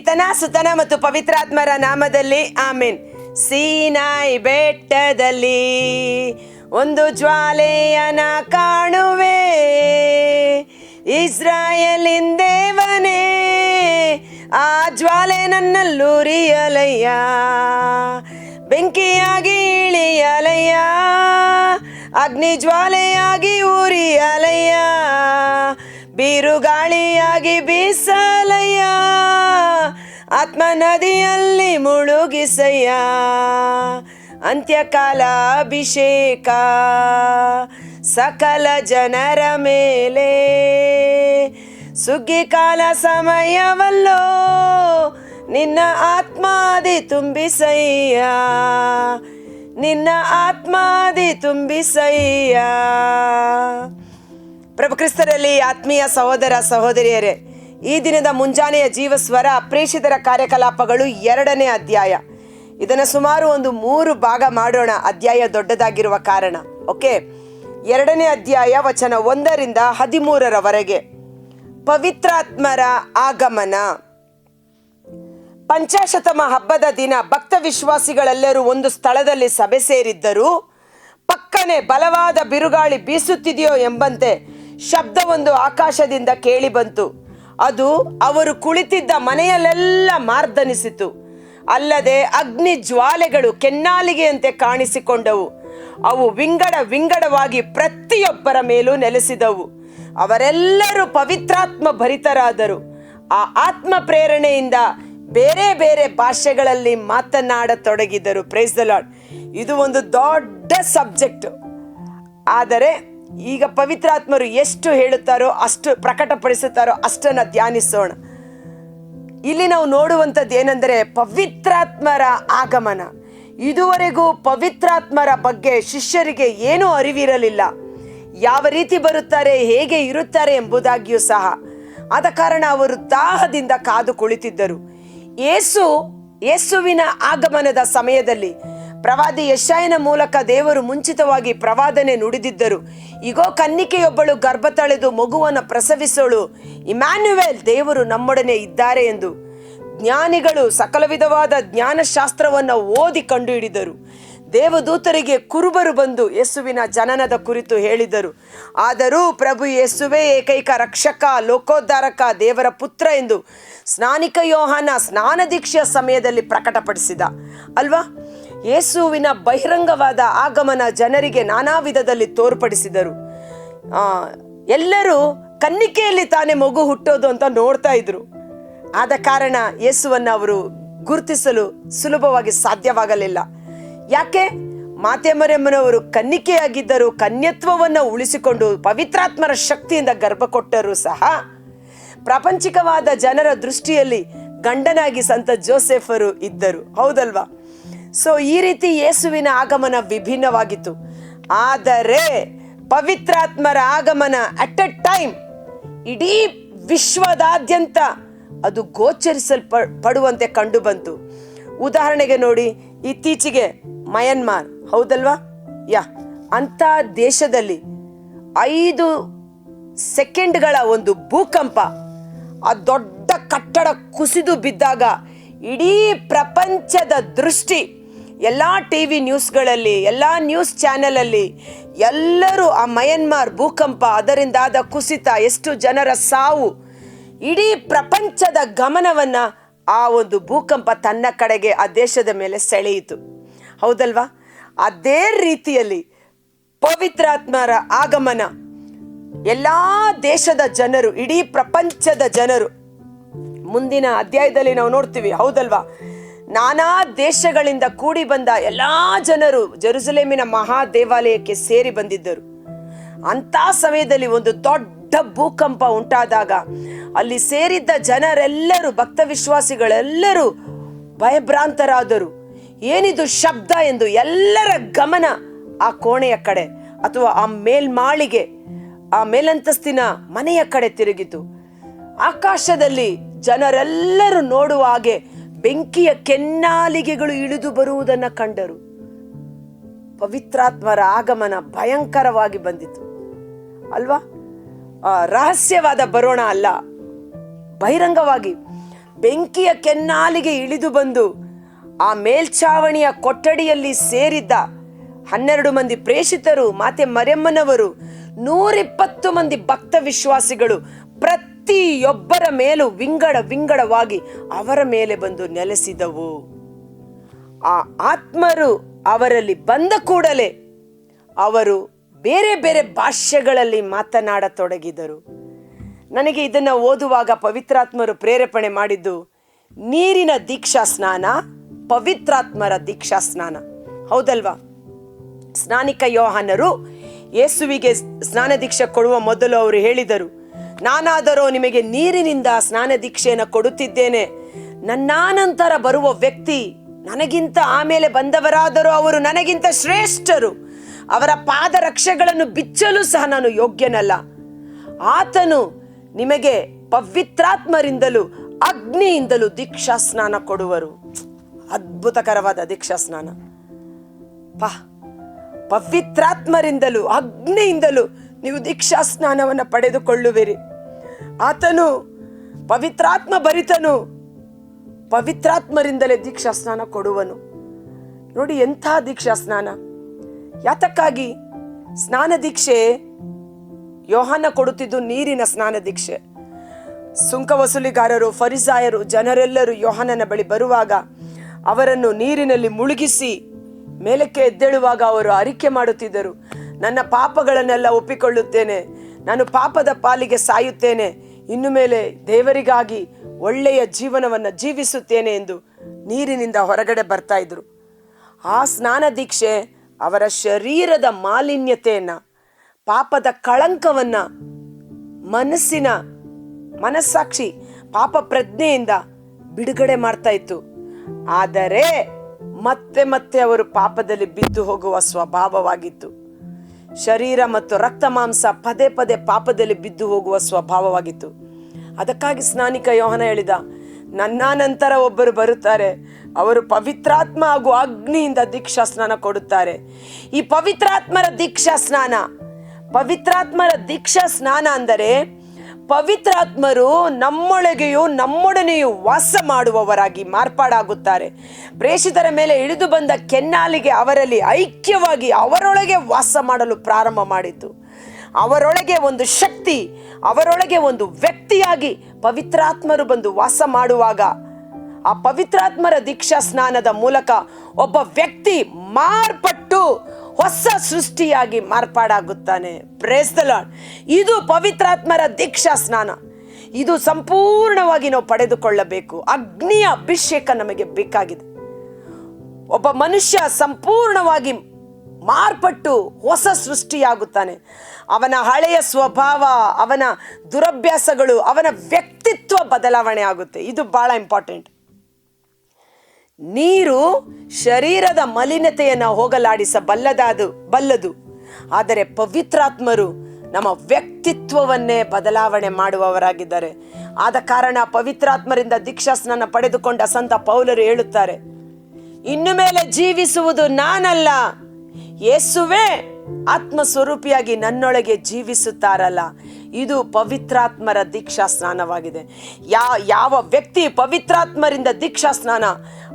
ಪಿತನ ಸುತನ ಮತ್ತು ಪವಿತ್ರಾತ್ಮರ ನಾಮದಲ್ಲಿ ಆಮೇನ್. ಸೀನಾಯಿ ಬೆಟ್ಟದಲ್ಲಿ ಒಂದು ಜ್ವಾಲೆಯನ ಕಾಣುವೆ, ಇಸ್ರಾಯೇಲಿನ ದೇವನೇ ಆ ಜ್ವಾಲೆ ನನ್ನಲ್ಲೂರಿಯಲಯ್ಯ, ಬೆಂಕಿಯಾಗಿ ಇಳಿಯಲಯ್ಯ, ಅಗ್ನಿ ಜ್ವಾಲೆಯಾಗಿ ಉರಿಯಲಯ್ಯ, ಬಿರುಗಾಳಿಯಾಗಿ ಬೀಸಲಯ್ಯ, ಆತ್ಮ ನದಿಯಲ್ಲಿ ಮುಳುಗಿಸಯ್ಯ. ಅಂತ್ಯಕಾಲ ಅಭಿಷೇಕ ಸಕಲ ಜನರ ಮೇಲೆ, ಸುಗ್ಗಿಕಾಲ ಸಮಯವಲ್ಲೋ ನಿನ್ನ ಆತ್ಮಾದಿ ತುಂಬಿಸಯ್ಯ, ನಿನ್ನ ಆತ್ಮಾದಿ ತುಂಬಿಸಯ್ಯ. ಪ್ರಭು ಕ್ರಿಸ್ತರಲ್ಲಿ ಆತ್ಮೀಯ ಸಹೋದರ ಸಹೋದರಿಯರೇ, ಈ ದಿನದ ಮುಂಜಾನೆಯ ಜೀವಸ್ವರ ಪ್ರೇಷಿತರ ಕಾರ್ಯಕಲಾಪಗಳು 2ನೇ ಅಧ್ಯಾಯ. ಇದನ್ನು ಸುಮಾರು ಒಂದು 3 ಭಾಗ ಮಾಡೋಣ, ಅಧ್ಯಾಯ ದೊಡ್ಡದಾಗಿರುವ ಕಾರಣ. ಓಕೆ, 2ನೇ ಅಧ್ಯಾಯ ವಚನ 1ರಿಂದ 13ರವರೆಗೆ. ಪವಿತ್ರಾತ್ಮರ ಆಗಮನ. ಪಂಚಾಶತಮ ಹಬ್ಬದ ದಿನ ಭಕ್ತ ವಿಶ್ವಾಸಿಗಳೆಲ್ಲರೂ ಒಂದು ಸ್ಥಳದಲ್ಲಿ ಸಭೆ ಸೇರಿದ್ದರು. ಪಕ್ಕನೆ ಬಲವಾದ ಬಿರುಗಾಳಿ ಬೀಸುತ್ತಿದೆಯೋ ಎಂಬಂತೆ ಶಬ್ದವೊಂದು ಆಕಾಶದಿಂದ ಕೇಳಿ ಬಂತು. ಅದು ಅವರು ಕುಳಿತಿದ್ದ ಮನೆಯಲ್ಲೆಲ್ಲ ಮಾರ್ದನಿಸಿತು. ಅಲ್ಲದೆ ಅಗ್ನಿ ಜ್ವಾಲೆಗಳು ಕೆನ್ನಾಲಿಗೆಯಂತೆ ಕಾಣಿಸಿಕೊಂಡವು. ಅವು ವಿಂಗಡವಾಗಿ ಪ್ರತಿಯೊಬ್ಬರ ಮೇಲೂ ನೆಲೆಸಿದವು. ಅವರೆಲ್ಲರೂ ಪವಿತ್ರಾತ್ಮ ಭರಿತರಾದರು. ಆ ಆತ್ಮ ಪ್ರೇರಣೆಯಿಂದ ಬೇರೆ ಬೇರೆ ಭಾಷೆಗಳಲ್ಲಿ ಮಾತನಾಡತೊಡಗಿದರು. Praise the Lord. ಇದು ಒಂದು ದೊಡ್ಡ ಸಬ್ಜೆಕ್ಟ್. ಆದರೆ ಈಗ ಪವಿತ್ರಾತ್ಮರು ಎಷ್ಟು ಹೇಳುತ್ತಾರೋ, ಅಷ್ಟು ಪ್ರಕಟಪಡಿಸುತ್ತಾರೋ ಅಷ್ಟನ್ನು ಧ್ಯಾನಿಸೋಣ. ಇಲ್ಲಿ ನಾವು ನೋಡುವಂಥದ್ದು ಏನೆಂದರೆ ಪವಿತ್ರಾತ್ಮರ ಆಗಮನ. ಇದುವರೆಗೂ ಪವಿತ್ರಾತ್ಮರ ಬಗ್ಗೆ ಶಿಷ್ಯರಿಗೆ ಏನೂ ಅರಿವಿರಲಿಲ್ಲ. ಯಾವ ರೀತಿ ಬರುತ್ತಾರೆ, ಹೇಗೆ ಇರುತ್ತಾರೆ ಎಂಬುದಾಗಿಯೂ ಸಹ. ಆದ ಕಾರಣ ಅವರು ದಾಹದಿಂದ ಕಾದು ಕುಳಿತಿದ್ದರು. ಯೇಸುವಿನ ಆಗಮನದ ಸಮಯದಲ್ಲಿ ಪ್ರವಾದಿ ಯೆಶಾಯನ ಮೂಲಕ ದೇವರು ಮುಂಚಿತವಾಗಿ ಪ್ರವಾದನೆ ನುಡಿದಿದ್ದರು. ಈಗೋ ಕನ್ನಿಕೆಯೊಬ್ಬಳು ಗರ್ಭ ತಳೆದು ಮಗುವನ್ನು ಪ್ರಸವಿಸೋಳು, ಇಮ್ಯಾನ್ಯುವೇಲ್, ದೇವರು ನಮ್ಮೊಡನೆ ಇದ್ದಾರೆ ಎಂದು. ಜ್ಞಾನಿಗಳು ಸಕಲ ವಿಧವಾದ ಜ್ಞಾನಶಾಸ್ತ್ರವನ್ನು ಓದಿ ಕಂಡುಹಿಡಿದರು. ದೇವದೂತರಿಗೆ ಕುರುಬರು ಬಂದು ಯೇಸುವಿನ ಜನನದ ಕುರಿತು ಹೇಳಿದರು. ಆದರೂ ಪ್ರಭು ಯೇಸುವೇ ಏಕೈಕ ರಕ್ಷಕ, ಲೋಕೋದ್ಧಾರಕ, ದೇವರ ಪುತ್ರ ಎಂದು ಸ್ನಾನಿಕ ಯೋಹಾನ ಸ್ನಾನ ದೀಕ್ಷೆಯ ಸಮಯದಲ್ಲಿ ಪ್ರಕಟಪಡಿಸಿದ ಅಲ್ವಾ. ಯೇಸುವಿನ ಬಹಿರಂಗವಾದ ಆಗಮನ ಜನರಿಗೆ ನಾನಾ ವಿಧದಲ್ಲಿ ತೋರ್ಪಡಿಸಿದರು. ಎಲ್ಲರೂ ಕನ್ನಿಕೆಯಲ್ಲಿ ತಾನೇ ಮಗು ಹುಟ್ಟೋದು ಅಂತ ನೋಡ್ತಾ ಇದ್ರು. ಆದ ಕಾರಣ ಯೇಸುವನ್ನು ಅವರು ಗುರುತಿಸಲು ಸುಲಭವಾಗಿ ಸಾಧ್ಯವಾಗಲಿಲ್ಲ. ಯಾಕೆ? ಮಾತೆ ಮರಿಯಮ್ಮನವರು ಕನ್ನಿಕೆಯಾಗಿದ್ದರು. ಕನ್ಯತ್ವವನ್ನು ಉಳಿಸಿಕೊಂಡು ಪವಿತ್ರಾತ್ಮರ ಶಕ್ತಿಯಿಂದ ಗರ್ಭ ಕೊಟ್ಟರೂ ಸಹ ಪ್ರಾಪಂಚಿಕವಾದ ಜನರ ದೃಷ್ಟಿಯಲ್ಲಿ ಗಂಡನಾಗಿ ಸಂತ ಜೋಸೆಫರು ಇದ್ದರು. ಹೌದಲ್ವಾ? ಸೊ ಈ ರೀತಿ ಯೇಸುವಿನ ಆಗಮನ ವಿಭಿನ್ನವಾಗಿತ್ತು. ಆದರೆ ಪವಿತ್ರಾತ್ಮರ ಆಗಮನ ಅಟ್ ಎ ಟೈಮ್ ಇಡೀ ವಿಶ್ವದಾದ್ಯಂತ ಅದು ಗೋಚರಿಸಲ್ಪಡುವಂತೆ ಕಂಡು ಬಂತು. ಉದಾಹರಣೆಗೆ ನೋಡಿ, ಇತ್ತೀಚೆಗೆ ಮಯನ್ಮಾರ್, ಹೌದಲ್ವಾ, ಅಂತ ದೇಶದಲ್ಲಿ 5 ಸೆಕೆಂಡ್ಗಳ ಒಂದು ಭೂಕಂಪ, ಆ ದೊಡ್ಡ ಕಟ್ಟಡ ಕುಸಿದು ಬಿದ್ದಾಗ ಇಡೀ ಪ್ರಪಂಚದ ದೃಷ್ಟಿ ಎಲ್ಲ ಟಿವಿ ನ್ಯೂಸ್ಗಳಲ್ಲಿ, ಎಲ್ಲ ನ್ಯೂಸ್ ಚಾನೆಲಲ್ಲಿ ಎಲ್ಲರೂ ಆ ಮಯನ್ಮಾರ್ ಭೂಕಂಪ, ಅದರಿಂದಾದ ಕುಸಿತ, ಎಷ್ಟು ಜನರ ಸಾವು, ಇಡೀ ಪ್ರಪಂಚದ ಗಮನವನ್ನು ಆ ಒಂದು ಭೂಕಂಪ ತನ್ನ ಕಡೆಗೆ ಆ ದೇಶದ ಮೇಲೆ ಸೆಳೆಯಿತು. ಹೌದಲ್ವಾ? ಅದೇ ರೀತಿಯಲ್ಲಿ ಪವಿತ್ರಾತ್ಮರ ಆಗಮನ ಎಲ್ಲ ದೇಶದ ಜನರು, ಇಡೀ ಪ್ರಪಂಚದ ಜನರು, ಮುಂದಿನ ಅಧ್ಯಾಯದಲ್ಲಿ ನಾವು ನೋಡ್ತೀವಿ. ಹೌದಲ್ವಾ? ನಾನಾ ದೇಶಗಳಿಂದ ಕೂಡಿ ಬಂದ ಎಲ್ಲ ಜನರು ಜೆರುಸಲೇಮಿನ ಮಹಾ ದೇವಾಲಯಕ್ಕೆ ಸೇರಿ ಬಂದಿದ್ದರು. ಅಂಥ ಸಮಯದಲ್ಲಿ ಒಂದು ದೊಡ್ಡ ಭೂಕಂಪ ಉಂಟಾದಾಗ ಅಲ್ಲಿ ಸೇರಿದ್ದ ಜನರೆಲ್ಲರೂ, ಭಕ್ತ ವಿಶ್ವಾಸಿಗಳೆಲ್ಲರೂ ಭಯಭ್ರಾಂತರಾದರು. ಏನಿದು ಶಬ್ದ ಎಂದು ಎಲ್ಲರ ಗಮನ ಆ ಕೋಣೆಯ ಕಡೆ ಅಥವಾ ಆ ಮೇಲ್ಮಾಳಿಗೆ, ಆ ಮೇಲಂತಸ್ತಿನ ಮನೆಯ ಕಡೆ ತಿರುಗಿತು. ಆಕಾಶದಲ್ಲಿ ಜನರೆಲ್ಲರೂ ನೋಡುವ ಹಾಗೆ ಬೆಂಕಿಯ ಕೆನ್ನಾಲಿಗೆಗಳು ಇಳಿದು ಬರುವುದನ್ನು ಕಂಡರು. ಪವಿತ್ರಾತ್ಮರ ಆಗಮನ ಭಯಂಕರವಾಗಿ ಬಂದಿತು ಅಲ್ವಾ? ರಹಸ್ಯವಾದ ಬರೋಣ ಅಲ್ಲ, ಬಹಿರಂಗವಾಗಿ ಬೆಂಕಿಯ ಕೆನ್ನಾಲಿಗೆ ಇಳಿದು ಬಂದು ಆ ಮೇಲ್ಛಾವಣಿಯ ಕೊಠಡಿಯಲ್ಲಿ ಸೇರಿದ್ದ 12 ಮಂದಿ ಪ್ರೇಷಿತರು, ಮಾತೆ ಮರಿಯಮ್ಮನವರು, 120 ಮಂದಿ ಭಕ್ತ ವಿಶ್ವಾಸಿಗಳು ಪ್ರತಿಯೊಬ್ಬರ ಮೇಲೂ ವಿಂಗಡವಾಗಿ ಅವರ ಮೇಲೆ ಬಂದು ನೆಲೆಸಿದವು. ಆ ಆತ್ಮರು ಅವರಲ್ಲಿ ಬಂದ ಕೂಡಲೇ ಅವರು ಬೇರೆ ಬೇರೆ ಭಾಷೆಗಳಲ್ಲಿ ಮಾತನಾಡತೊಡಗಿದರು. ನನಗೆ ಇದನ್ನು ಓದುವಾಗ ಪವಿತ್ರಾತ್ಮರು ಪ್ರೇರೇಪಣೆ ಮಾಡಿದ್ದು ನೀರಿನ ದೀಕ್ಷಾ ಸ್ನಾನ, ಪವಿತ್ರಾತ್ಮರ ದೀಕ್ಷಾ ಸ್ನಾನ, ಹೌದಲ್ವಾ? ಸ್ನಾನಿಕ ಯೋಹಾನರು ಯೇಸುವಿಗೆ ಸ್ನಾನ ದೀಕ್ಷೆ ಕೊಡುವ ಮೊದಲು ಅವರು ಹೇಳಿದರು, ನಾನಾದರೋ ನಿಮಗೆ ನೀರಿನಿಂದ ಸ್ನಾನ ದೀಕ್ಷೆಯನ್ನು ಕೊಡುತ್ತಿದ್ದೇನೆ, ನನ್ನಾನಂತರ ಬರುವ ವ್ಯಕ್ತಿ ನನಗಿಂತ ಆಮೇಲೆ ಬಂದವರಾದರೂ ಅವರು ನನಗಿಂತ ಶ್ರೇಷ್ಠರು, ಅವರ ಪಾದರಕ್ಷೆಗಳನ್ನು ಬಿಚ್ಚಲು ಸಹ ನಾನು ಯೋಗ್ಯನಲ್ಲ. ಆತನು ನಿಮಗೆ ಪವಿತ್ರಾತ್ಮರಿಂದಲೂ ಅಗ್ನಿಯಿಂದಲೂ ದೀಕ್ಷಾ ಸ್ನಾನ ಕೊಡುವರು. ಅದ್ಭುತಕರವಾದ ದೀಕ್ಷಾ ಸ್ನಾನ. ಪವಿತ್ರಾತ್ಮರಿಂದಲೂ ಅಗ್ನಿಯಿಂದಲೂ ನೀವು ದೀಕ್ಷಾ ಸ್ನಾನವನ್ನು ಪಡೆದುಕೊಳ್ಳುವಿರಿ. ಆತನು ಪವಿತ್ರಾತ್ಮ ಭರಿತನು, ಪವಿತ್ರಾತ್ಮರಿಂದಲೇ ದೀಕ್ಷಾ ಸ್ನಾನ ಕೊಡುವನು. ನೋಡಿ ಎಂಥ ದೀಕ್ಷಾ ಸ್ನಾನ! ಯಾತಕ್ಕಾಗಿ? ಸ್ನಾನ ದೀಕ್ಷೆ ಯೋಹಾನ ಕೊಡುತ್ತಿದ್ದು ನೀರಿನ ಸ್ನಾನ ದೀಕ್ಷೆ. ಸುಂಕ ವಸೂಲಿಗಾರರು, ಫರಿಸಾಯರು, ಜನರೆಲ್ಲರೂ ಯೋಹಾನನ ಬಳಿ ಬರುವಾಗ ಅವರನ್ನು ನೀರಿನಲ್ಲಿ ಮುಳುಗಿಸಿ ಮೇಲಕ್ಕೆ ಎದ್ದೇಳುವಾಗ ಅವರು ಅರಿಕೆ ಮಾಡುತ್ತಿದ್ದರು, ನನ್ನ ಪಾಪಗಳನ್ನೆಲ್ಲ ಒಪ್ಪಿಕೊಳ್ಳುತ್ತೇನೆ, ನಾನು ಪಾಪದ ಪಾಲಿಗೆ ಸಾಯುತ್ತೇನೆ, ಇನ್ನು ಮೇಲೆ ದೇವರಿಗಾಗಿ ಒಳ್ಳೆಯ ಜೀವನವನ್ನು ಜೀವಿಸುತ್ತೇನೆ ಎಂದು ನೀರಿನಿಂದ ಹೊರಗಡೆ ಬರ್ತಾ ಇದ್ರು. ಆ ಸ್ನಾನ ದೀಕ್ಷೆ ಅವರ ಶರೀರದ ಮಾಲಿನ್ಯತೆಯನ್ನು, ಪಾಪದ ಕಳಂಕವನ್ನು, ಮನಸ್ಸಾಕ್ಷಿ ಪಾಪ ಪ್ರಜ್ಞೆಯಿಂದ ಬಿಡುಗಡೆ ಮಾಡ್ತಾ ಇತ್ತು. ಆದರೆ ಮತ್ತೆ ಮತ್ತೆ ಅವರು ಪಾಪದಲ್ಲಿ ಬಿದ್ದು ಹೋಗುವ ಸ್ವಭಾವವಾಗಿತ್ತು. ಶರೀರ ಮತ್ತು ರಕ್ತ ಮಾಂಸ ಪದೇ ಪದೇ ಪಾಪದಲ್ಲಿ ಬಿದ್ದು ಹೋಗುವ ಸ್ವಭಾವವಾಗಿತ್ತು. ಅದಕ್ಕಾಗಿ ಸ್ನಾನಿಕ ಯೋಹಾನ ಹೇಳಿದ, ನನ್ನ ನಂತರ ಒಬ್ಬರು ಬರುತ್ತಾರೆ, ಅವರು ಪವಿತ್ರಾತ್ಮ ಹಾಗೂ ಅಗ್ನಿಯಿಂದ ದೀಕ್ಷಾ ಸ್ನಾನ ಕೊಡುತ್ತಾರೆ. ಈ ಪವಿತ್ರಾತ್ಮರ ದೀಕ್ಷಾ ಸ್ನಾನ ಅಂದರೆ ಪವಿತ್ರಾತ್ಮರು ನಮ್ಮೊಳಗೆಯೂ ನಮ್ಮೊಡನೆಯೂ ವಾಸ ಮಾಡುವವರಾಗಿ ಮಾರ್ಪಾಡಾಗುತ್ತಾರೆ. ಪ್ರೇಷಿತರ ಮೇಲೆ ಇಳಿದು ಬಂದ ಕೆನ್ನಾಲಿಗೆ ಅವರಲ್ಲಿ ಐಕ್ಯವಾಗಿ ಅವರೊಳಗೆ ವಾಸ ಮಾಡಲು ಪ್ರಾರಂಭ ಮಾಡಿತು. ಅವರೊಳಗೆ ಒಂದು ಶಕ್ತಿ, ಅವರೊಳಗೆ ಒಂದು ವ್ಯಕ್ತಿಯಾಗಿ ಪವಿತ್ರಾತ್ಮರು ಬಂದು ವಾಸ ಮಾಡುವಾಗ ಆ ಪವಿತ್ರಾತ್ಮರ ದೀಕ್ಷಾ ಸ್ನಾನದ ಮೂಲಕ ಒಬ್ಬ ವ್ಯಕ್ತಿ ಮಾರ್ಪಟ್ಟು ಹೊಸ ಸೃಷ್ಟಿಯಾಗಿ ಮಾರ್ಪಾಡಾಗುತ್ತಾನೆ. Praise the Lord. ಇದು ಪವಿತ್ರಾತ್ಮರ ದೀಕ್ಷಾ ಸ್ನಾನ. ಇದು ಸಂಪೂರ್ಣವಾಗಿ ನಾವು ಪಡೆದುಕೊಳ್ಳಬೇಕು. ಅಗ್ನಿಯ ಅಭಿಷೇಕ ನಮಗೆ ಬೇಕಾಗಿದೆ. ಒಬ್ಬ ಮನುಷ್ಯ ಸಂಪೂರ್ಣವಾಗಿ ಮಾರ್ಪಟ್ಟು ಹೊಸ ಸೃಷ್ಟಿಯಾಗುತ್ತಾನೆ. ಅವನ ಹಳೆಯ ಸ್ವಭಾವ, ಅವನ ದುರಭ್ಯಾಸಗಳು, ಅವನ ವ್ಯಕ್ತಿತ್ವ ಬದಲಾವಣೆ ಆಗುತ್ತೆ. ಇದು ಬಹಳ ಇಂಪಾರ್ಟೆಂಟ್. ನೀರು ಶರೀರದ ಮಲಿನತೆಯನ್ನು ಹೋಗಲಾಡಿಸಬಲ್ಲದು, ಆದರೆ ಪವಿತ್ರಾತ್ಮರು ನಮ್ಮ ವ್ಯಕ್ತಿತ್ವವನ್ನೇ ಬದಲಾವಣೆ ಮಾಡುವವರಾಗಿದ್ದಾರೆ. ಆದ ಕಾರಣ ಪವಿತ್ರಾತ್ಮರಿಂದ ದೀಕ್ಷಾ ಸ್ನಾನ ಪಡೆದುಕೊಂಡ ಸಂತ ಪೌಲರು ಹೇಳುತ್ತಾರೆ, ಇನ್ನು ಮೇಲೆ ಜೀವಿಸುವುದು ನಾನಲ್ಲ, ಯೇಸುವೇ ಆತ್ಮ ಸ್ವರೂಪಿಯಾಗಿ ನನ್ನೊಳಗೆ ಜೀವಿಸುತ್ತಾರಲ್ಲ. ಇದು ಪವಿತ್ರಾತ್ಮರ ದೀಕ್ಷಾ ಸ್ನಾನವಾಗಿದೆ. ಯಾವ ವ್ಯಕ್ತಿ ಪವಿತ್ರಾತ್ಮರಿಂದ ದೀಕ್ಷಾ ಸ್ನಾನ,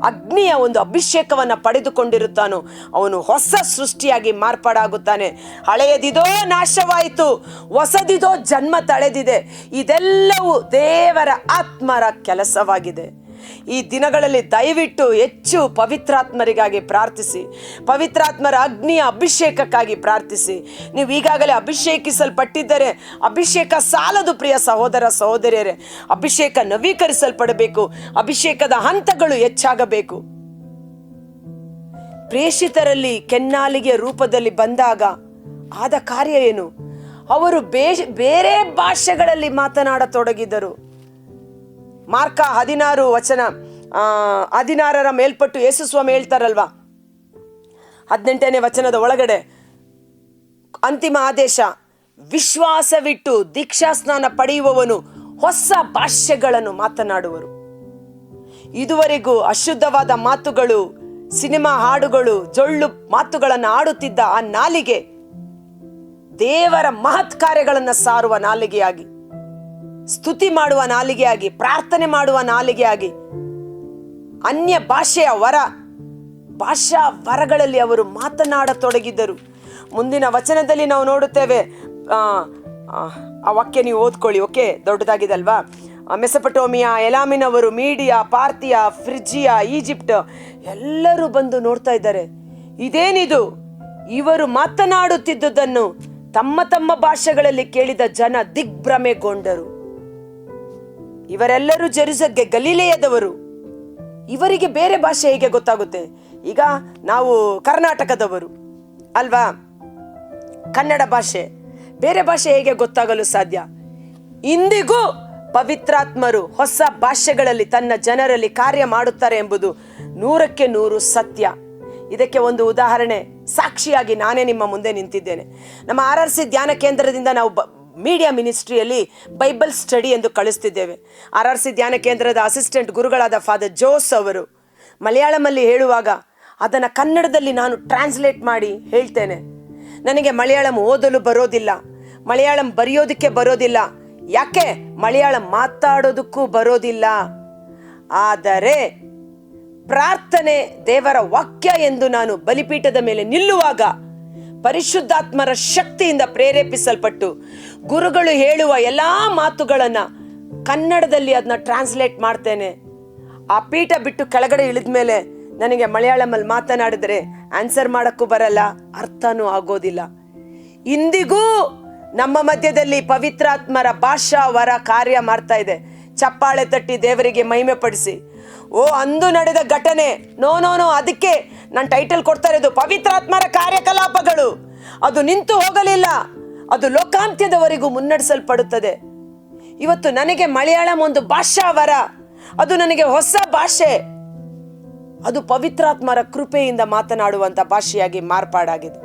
ಅಗ್ನಿಯ ಒಂದು ಅಭಿಷೇಕವನ್ನು ಪಡೆದುಕೊಂಡಿರುತ್ತಾನೋ ಅವನು ಹೊಸ ಸೃಷ್ಟಿಯಾಗಿ ಮಾರ್ಪಾಡಾಗುತ್ತಾನೆ. ಹಳೆಯದಿದೋ ನಾಶವಾಯಿತು, ಹೊಸದಿದೋ ಜನ್ಮ ತಳೆದಿದೆ. ಇದೆಲ್ಲವೂ ದೇವರ ಆತ್ಮರ ಕೆಲಸವಾಗಿದೆ. ಈ ದಿನಗಳಲ್ಲಿ ದಯವಿಟ್ಟು ಹೆಚ್ಚು ಪವಿತ್ರಾತ್ಮರಿಗಾಗಿ ಪ್ರಾರ್ಥಿಸಿ, ಪವಿತ್ರಾತ್ಮರ ಅಗ್ನಿಯ ಅಭಿಷೇಕಕ್ಕಾಗಿ ಪ್ರಾರ್ಥಿಸಿ. ನೀವು ಈಗಾಗಲೇ ಅಭಿಷೇಕಿಸಲ್ಪಟ್ಟಿದ್ದರೆ ಅಭಿಷೇಕ ಸಾಲದು ಪ್ರಿಯ ಸಹೋದರ ಸಹೋದರಿಯರೇ. ಅಭಿಷೇಕ ನವೀಕರಿಸಲ್ಪಡಬೇಕು, ಅಭಿಷೇಕದ ಹಂತಗಳು ಹೆಚ್ಚಾಗಬೇಕು. ಪ್ರೇಷಿತರಲ್ಲಿ ಕೆನ್ನಾಲಿಗೆ ರೂಪದಲ್ಲಿ ಬಂದಾಗ ಆದ ಕಾರ್ಯ ಏನು? ಅವರು ಬೇರೆ ಭಾಷೆಗಳಲ್ಲಿ ಮಾತನಾಡತೊಡಗಿದರು. ಮಾರ್ಕ 16 ಮೇಲ್ಪಟ್ಟು ಯೇಸು ಸ್ವಾಮಿ ಹೇಳ್ತಾರಲ್ವಾ, 18ನೇ ವಚನದ ಒಳಗಡೆ ಅಂತಿಮ ಆದೇಶ, ವಿಶ್ವಾಸವಿಟ್ಟು ದೀಕ್ಷಾ ಸ್ನಾನ ಪಡೆಯುವವನು ಹೊಸ ಭಾಷೆಗಳನ್ನು ಮಾತನಾಡುವರು. ಇದುವರೆಗೂ ಅಶುದ್ಧವಾದ ಮಾತುಗಳು, ಸಿನಿಮಾ ಹಾಡುಗಳು, ಜೊಳ್ಳು ಮಾತುಗಳನ್ನು ಆಡುತ್ತಿದ್ದ ಆ ನಾಲಿಗೆ ದೇವರ ಮಹತ್ ಕಾರ್ಯಗಳನ್ನು ಸಾರುವ ನಾಲಿಗೆಯಾಗಿ ಸ್ತುತಿ ಮಾಡುವ ನಾಲಿಗೆಯಾಗಿ, ಪ್ರಾರ್ಥನೆ ಮಾಡುವ ನಾಲಿಗೆಯಾಗಿ, ಅನ್ಯ ಭಾಷಾ ವರಗಳಲ್ಲಿ ಅವರು ಮಾತನಾಡತೊಡಗಿದ್ದರು. ಮುಂದಿನ ವಚನದಲ್ಲಿ ನಾವು ನೋಡುತ್ತೇವೆ, ಆ ವಾಕ್ಯ ನೀವು ಓದ್ಕೊಳ್ಳಿ, ಓಕೆ, ದೊಡ್ಡದಾಗಿದೆ ಅಲ್ವಾ. ಮೆಸೊಪೊಟೇಮಿಯಾ, ಎಲಾಮಿನವರು, ಮೀಡಿಯಾ, ಪಾರ್ತಿಯಾ, ಫ್ರಿಜಿಯಾ, ಈಜಿಪ್ಟ್ ಎಲ್ಲರೂ ಬಂದು ನೋಡ್ತಾ ಇದ್ದಾರೆ. ಇದೇನಿದು? ಇವರು ಮಾತನಾಡುತ್ತಿದ್ದುದನ್ನು ತಮ್ಮ ತಮ್ಮ ಭಾಷೆಗಳಲ್ಲಿ ಕೇಳಿದ ಜನ ದಿಗ್ಭ್ರಮೆಗೊಂಡರು. ಇವರೆಲ್ಲರೂ ಗಲಿಲೆಯದವರು, ಇವರಿಗೆ ಬೇರೆ ಭಾಷೆ ಹೇಗೆ ಗೊತ್ತಾಗುತ್ತೆ? ಈಗ ನಾವು ಕರ್ನಾಟಕದವರು ಅಲ್ವಾ, ಕನ್ನಡ ಭಾಷೆ, ಬೇರೆ ಭಾಷೆ ಹೇಗೆ ಗೊತ್ತಾಗಲು ಸಾಧ್ಯ? ಇಂದಿಗೂ ಪವಿತ್ರಾತ್ಮರು ಹೊಸ ಭಾಷೆಗಳಲ್ಲಿ ತನ್ನ ಜನರಲ್ಲಿ ಕಾರ್ಯ ಮಾಡುತ್ತಾರೆ ಎಂಬುದು 100% ಸತ್ಯ. ಇದಕ್ಕೆ ಒಂದು ಉದಾಹರಣೆ, ಸಾಕ್ಷಿಯಾಗಿ ನಾನೇ ನಿಮ್ಮ ಮುಂದೆ ನಿಂತಿದ್ದೇನೆ. ನಮ್ಮ RRC ಧ್ಯಾನ ಕೇಂದ್ರದಿಂದ ನಾವು ಮೀಡಿಯಾ ಮಿನಿಸ್ಟ್ರಿಯಲ್ಲಿ ಬೈಬಲ್ ಸ್ಟಡಿ ಎಂದು ಕಳಿಸ್ತಿದ್ದೇವೆ. RRC ಧ್ಯಾನ ಕೇಂದ್ರದ ಅಸಿಸ್ಟೆಂಟ್ ಗುರುಗಳಾದ ಫಾದರ್ ಜೋಸ್ ಅವರು ಮಲಯಾಳಮಲ್ಲಿ ಹೇಳುವಾಗ ಅದನ್ನು ಕನ್ನಡದಲ್ಲಿ ನಾನು ಟ್ರಾನ್ಸ್ಲೇಟ್ ಮಾಡಿ ಹೇಳ್ತೇನೆ. ನನಗೆ ಮಲಯಾಳಂ ಓದಲು ಬರೋದಿಲ್ಲ, ಮಲಯಾಳಂ ಬರೆಯೋದಕ್ಕೆ ಬರೋದಿಲ್ಲ, ಯಾಕೆ ಮಲಯಾಳಂ ಮಾತಾಡೋದಕ್ಕೂ ಬರೋದಿಲ್ಲ. ಆದರೆ ಪ್ರಾರ್ಥನೆ ದೇವರ ವಾಕ್ಯ ಎಂದು ನಾನು ಬಲಿಪೀಠದ ಮೇಲೆ ನಿಲ್ಲುವಾಗ ಪರಿಶುದ್ಧಾತ್ಮರ ಶಕ್ತಿಯಿಂದ ಪ್ರೇರೇಪಿಸಲ್ಪಟ್ಟು ಗುರುಗಳು ಹೇಳುವ ಎಲ್ಲಾ ಮಾತುಗಳನ್ನ ಕನ್ನಡದಲ್ಲಿ ಅದನ್ನ ಟ್ರಾನ್ಸ್ಲೇಟ್ ಮಾಡ್ತೇನೆ. ಆ ಪೀಠ ಬಿಟ್ಟು ಕೆಳಗಡೆ ಇಳಿದ ಮೇಲೆ ನನಗೆ ಮಲಯಾಳಮಲ್ಲಿ ಮಾತನಾಡಿದ್ರೆ ಆನ್ಸರ್ ಮಾಡಕ್ಕೂ ಬರಲ್ಲ, ಅರ್ಥನೂ ಆಗೋದಿಲ್ಲ. ಇಂದಿಗೂ ನಮ್ಮ ಮಧ್ಯದಲ್ಲಿ ಪವಿತ್ರಾತ್ಮರ ಭಾಷಾ ವರ ಕಾರ್ಯ ಮಾಡ್ತಾ ಇದೆ. ಚಪ್ಪಾಳೆ ತಟ್ಟಿ ದೇವರಿಗೆ ಮಹಿಮೆ ಪಡಿಸಿ. ಅಂದು ನಡೆದ ಘಟನೆ, ನೋ, ಅದಕ್ಕೆ ನಾನು ಟೈಟಲ್ ಕೊಡ್ತಾ ಇರೋದು ಪವಿತ್ರಾತ್ಮರ ಕಾರ್ಯಕಲಾಪಗಳು. ಅದು ನಿಂತು ಹೋಗಲಿಲ್ಲ, ಅದು ಲೋಕಾಂತ್ಯದವರೆಗೂ ಮುನ್ನಡೆಸಲ್ಪಡುತ್ತದೆ. ಇವತ್ತು ನನಗೆ ಮಲಯಾಳಂ ಒಂದು ಭಾಷಾ ವರ, ಅದು ನನಗೆ ಹೊಸ ಭಾಷೆ, ಅದು ಪವಿತ್ರಾತ್ಮರ ಕೃಪೆಯಿಂದ ಮಾತನಾಡುವಂಥ ಭಾಷೆಯಾಗಿ ಮಾರ್ಪಾಡಾಗಿದೆ.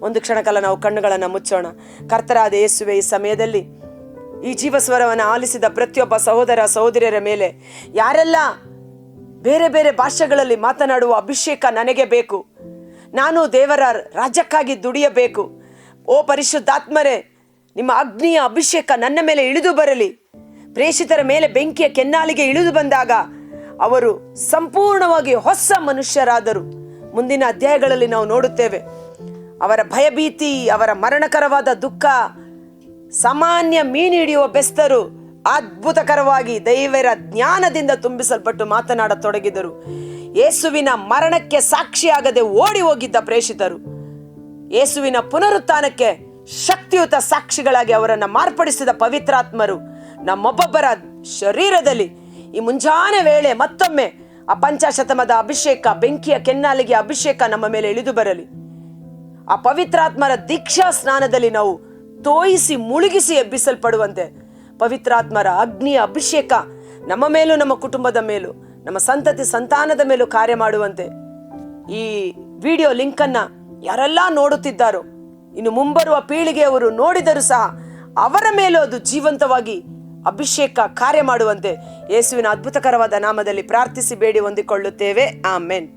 ಒಂದು ಕ್ಷಣಕಾಲ ನಾವು ಕಣ್ಣುಗಳನ್ನು ಮುಚ್ಚೋಣ. ಕರ್ತರಾದ ಯೇಸುವೆ, ಈ ಸಮಯದಲ್ಲಿ ಈ ಜೀವಸ್ವರವನ್ನು ಆಲಿಸಿದ ಪ್ರತಿಯೊಬ್ಬ ಸಹೋದರ ಸಹೋದರಿಯರ ಮೇಲೆ ಯಾರೆಲ್ಲ ಬೇರೆ ಬೇರೆ ಭಾಷೆಗಳಲ್ಲಿ ಮಾತನಾಡುವ ಅಭಿಷೇಕ ನನಗೆ ಬೇಕು, ನಾನು ದೇವರ ರಾಜ್ಯಕ್ಕಾಗಿ ದುಡಿಯಬೇಕು, ಪರಿಶುದ್ಧಾತ್ಮರೇ, ನಿಮ್ಮ ಅಗ್ನಿಯ ಅಭಿಷೇಕ ನನ್ನ ಮೇಲೆ ಇಳಿದು ಬರಲಿ. ಪ್ರೇಷಿತರ ಮೇಲೆ ಬೆಂಕಿಯ ಕೆನ್ನಾಲಿಗೆ ಇಳಿದು ಬಂದಾಗ ಅವರು ಸಂಪೂರ್ಣವಾಗಿ ಹೊಸ ಮನುಷ್ಯರಾದರು. ಮುಂದಿನ ಅಧ್ಯಾಯಗಳಲ್ಲಿ ನಾವು ನೋಡುತ್ತೇವೆ ಅವರ ಭಯಭೀತಿ, ಅವರ ಮರಣಕರವಾದ ದುಃಖ, ಸಾಮಾನ್ಯ ಮೀನು ಹಿಡಿಯುವ ಬೆಸ್ತರು ಅದ್ಭುತಕರವಾಗಿ ದೈವರ ಜ್ಞಾನದಿಂದ ತುಂಬಿಸಲ್ಪಟ್ಟು ಮಾತನಾಡತೊಡಗಿದರು. ಯೇಸುವಿನ ಮರಣಕ್ಕೆ ಸಾಕ್ಷಿಯಾಗದೆ ಓಡಿ ಹೋಗಿದ್ದ ಪ್ರೇಷಿತರು ಯೇಸುವಿನ ಪುನರುತ್ಥಾನಕ್ಕೆ ಶಕ್ತಿಯುತ ಸಾಕ್ಷಿಗಳಾಗಿ ಅವರನ್ನು ಮಾರ್ಪಡಿಸಿದ ಪವಿತ್ರಾತ್ಮರು ನಮ್ಮೊಬ್ಬೊಬ್ಬರ ಶರೀರದಲ್ಲಿ ಈ ಮುಂಜಾನೆ ವೇಳೆ ಮತ್ತೊಮ್ಮೆ ಆ ಪಂಚಾಶತಮದ ಅಭಿಷೇಕ, ಬೆಂಕಿಯ ಕೆನ್ನಾಲಿಗೆ ಅಭಿಷೇಕ ನಮ್ಮ ಮೇಲೆ ಇಳಿದು ಬರಲಿ. ಆ ಪವಿತ್ರಾತ್ಮರ ದೀಕ್ಷಾ ಸ್ನಾನದಲ್ಲಿ ನಾವು ತೋಯಿಸಿ ಮುಳುಗಿಸಿ ಎಬ್ಬಿಸಲ್ಪಡುವಂತೆ ಪವಿತ್ರಾತ್ಮರ ಅಗ್ನಿಯ ಅಭಿಷೇಕ ನಮ್ಮ ಮೇಲೂ, ನಮ್ಮ ಕುಟುಂಬದ ಮೇಲೂ, ನಮ್ಮ ಸಂತತಿ ಸಂತಾನದ ಮೇಲೂ ಕಾರ್ಯ ಮಾಡುವಂತೆ ಈ ವಿಡಿಯೋ ಲಿಂಕನ್ನು ಯಾರೆಲ್ಲ ನೋಡುತ್ತಿದ್ದಾರೋ, ಇನ್ನು ಮುಂಬರುವ ಪೀಳಿಗೆಯವರು ನೋಡಿದರೂ ಸಹ ಅವರ ಮೇಲೂ ಅದು ಜೀವಂತವಾಗಿ ಅಭಿಷೇಕ ಕಾರ್ಯ ಮಾಡುವಂತೆ ಯೇಸುವಿನ ಅದ್ಭುತಕರವಾದ ನಾಮದಲ್ಲಿ ಪ್ರಾರ್ಥಿಸಿ ಬೇಡಿ ಹೊಂದಿಕೊಳ್ಳುತ್ತೇವೆ. ಆಮೆನ್.